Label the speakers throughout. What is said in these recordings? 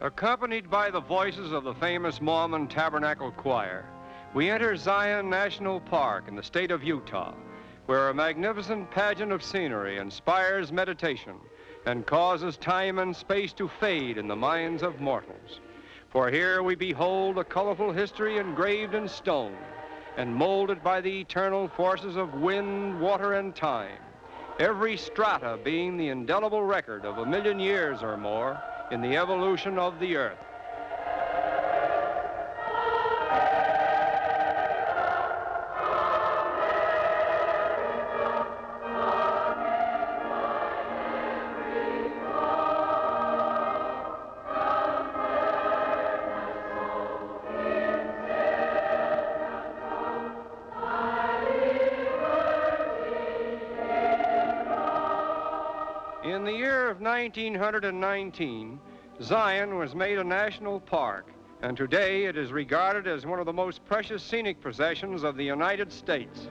Speaker 1: Accompanied by the voices of the famous Mormon Tabernacle Choir, we enter Zion National Park in the state of Utah, where a magnificent pageant of scenery inspires meditation and causes time and space to fade in the minds of mortals. For here we behold a colorful history engraved in stone and molded by the eternal forces of wind, water, and time, every strata being the indelible record of 1,000,000 years or more in the evolution of the earth. In the year of 1919, Zion was made a national park, and today it is regarded as one of the most precious scenic possessions of the United States.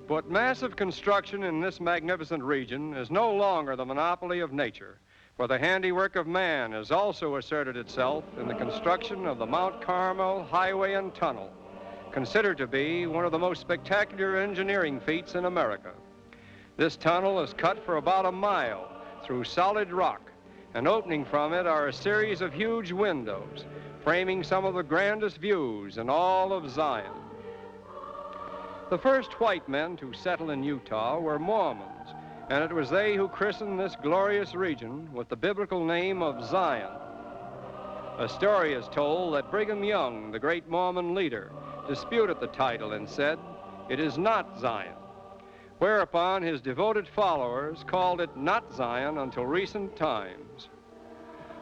Speaker 1: But massive construction in this magnificent region is no longer the monopoly of nature, for the handiwork of man has also asserted itself in the construction of the Mount Carmel Highway and Tunnel, considered to be one of the most spectacular engineering feats in America. This tunnel is cut for about a mile through solid rock, and opening from it are a series of huge windows, framing some of the grandest views in all of Zion. The first white men to settle in Utah were Mormons, and it was they who christened this glorious region with the biblical name of Zion. A story is told that Brigham Young, the great Mormon leader, disputed the title and said, "It is not Zion," whereupon his devoted followers called it not Zion until recent times.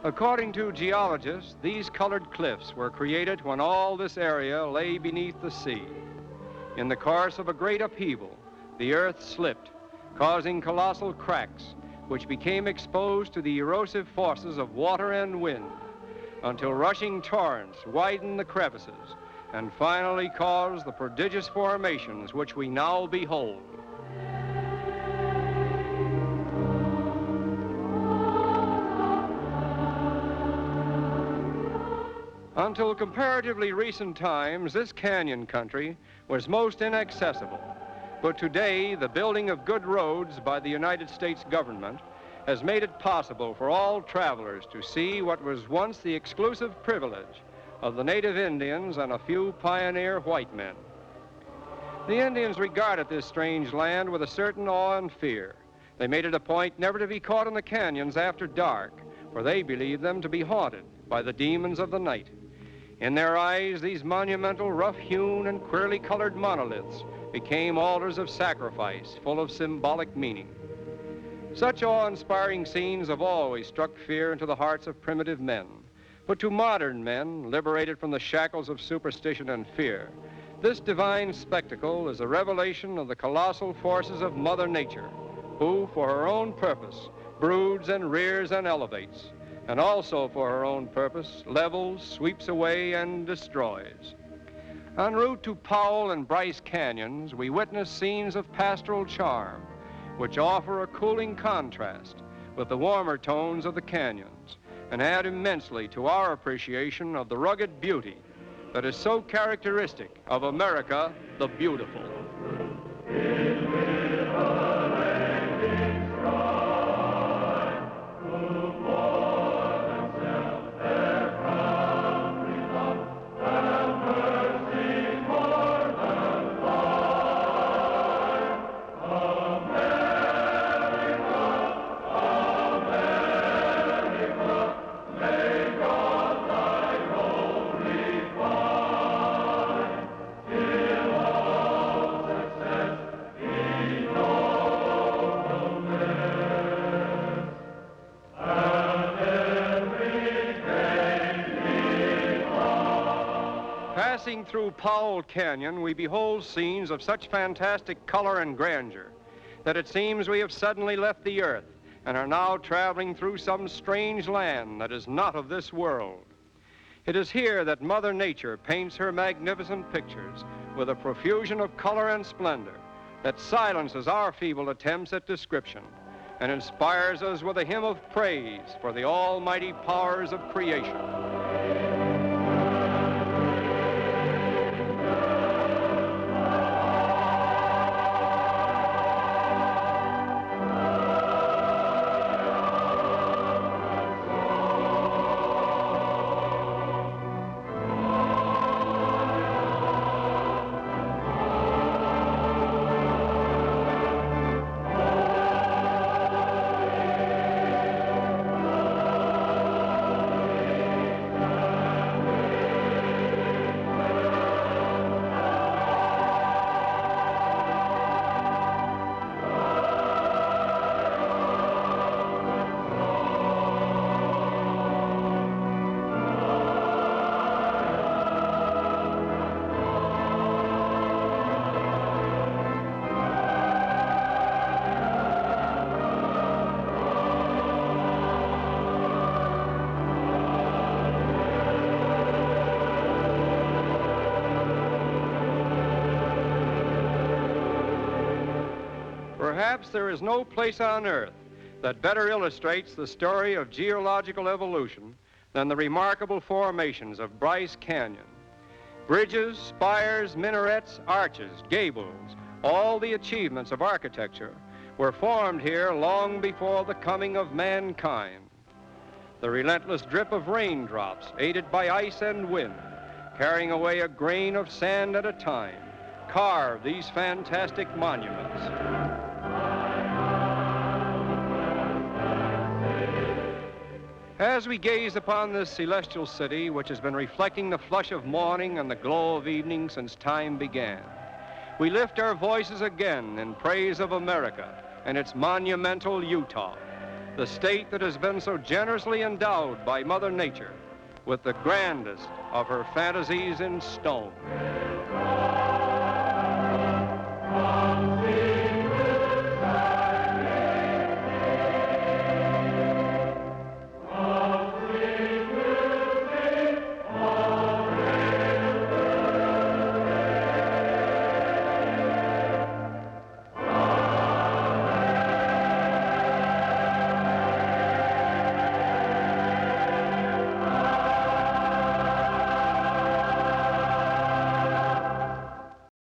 Speaker 1: According to geologists, these colored cliffs were created when all this area lay beneath the sea. In the course of a great upheaval, the earth slipped, causing colossal cracks, which became exposed to the erosive forces of water and wind, until rushing torrents widened the crevices and finally caused the prodigious formations which we now behold. Until comparatively recent times, this canyon country was most inaccessible. But today, the building of good roads by the United States government has made it possible for all travelers to see what was once the exclusive privilege of the native Indians and a few pioneer white men. The Indians regarded this strange land with a certain awe and fear. They made it a point never to be caught in the canyons after dark, for they believed them to be haunted by the demons of the night. In their eyes, these monumental, rough-hewn and queerly colored monoliths became altars of sacrifice full of symbolic meaning. Such awe-inspiring scenes have always struck fear into the hearts of primitive men. But to modern men, liberated from the shackles of superstition and fear, this divine spectacle is a revelation of the colossal forces of Mother Nature, who, for her own purpose, broods and rears and elevates, and also for her own purpose, levels, sweeps away, and destroys. En route to Powell and Bryce Canyons, we witness scenes of pastoral charm, which offer a cooling contrast with the warmer tones of the canyons, and add immensely to our appreciation of the rugged beauty that is so characteristic of America the Beautiful. Passing through Powell Canyon, we behold scenes of such fantastic color and grandeur that it seems we have suddenly left the earth and are now traveling through some strange land that is not of this world. It is here that Mother Nature paints her magnificent pictures with a profusion of color and splendor that silences our feeble attempts at description and inspires us with a hymn of praise for the almighty powers of creation. Perhaps there is no place on earth that better illustrates the story of geological evolution than the remarkable formations of Bryce Canyon. Bridges, spires, minarets, arches, gables, all the achievements of architecture were formed here long before the coming of mankind. The relentless drip of raindrops, aided by ice and wind, carrying away a grain of sand at a time, carved these fantastic monuments. As we gaze upon this celestial city, which has been reflecting the flush of morning and the glow of evening since time began, we lift our voices again in praise of America and its monumental Utah, the state that has been so generously endowed by Mother Nature with the grandest of her fantasies in stone.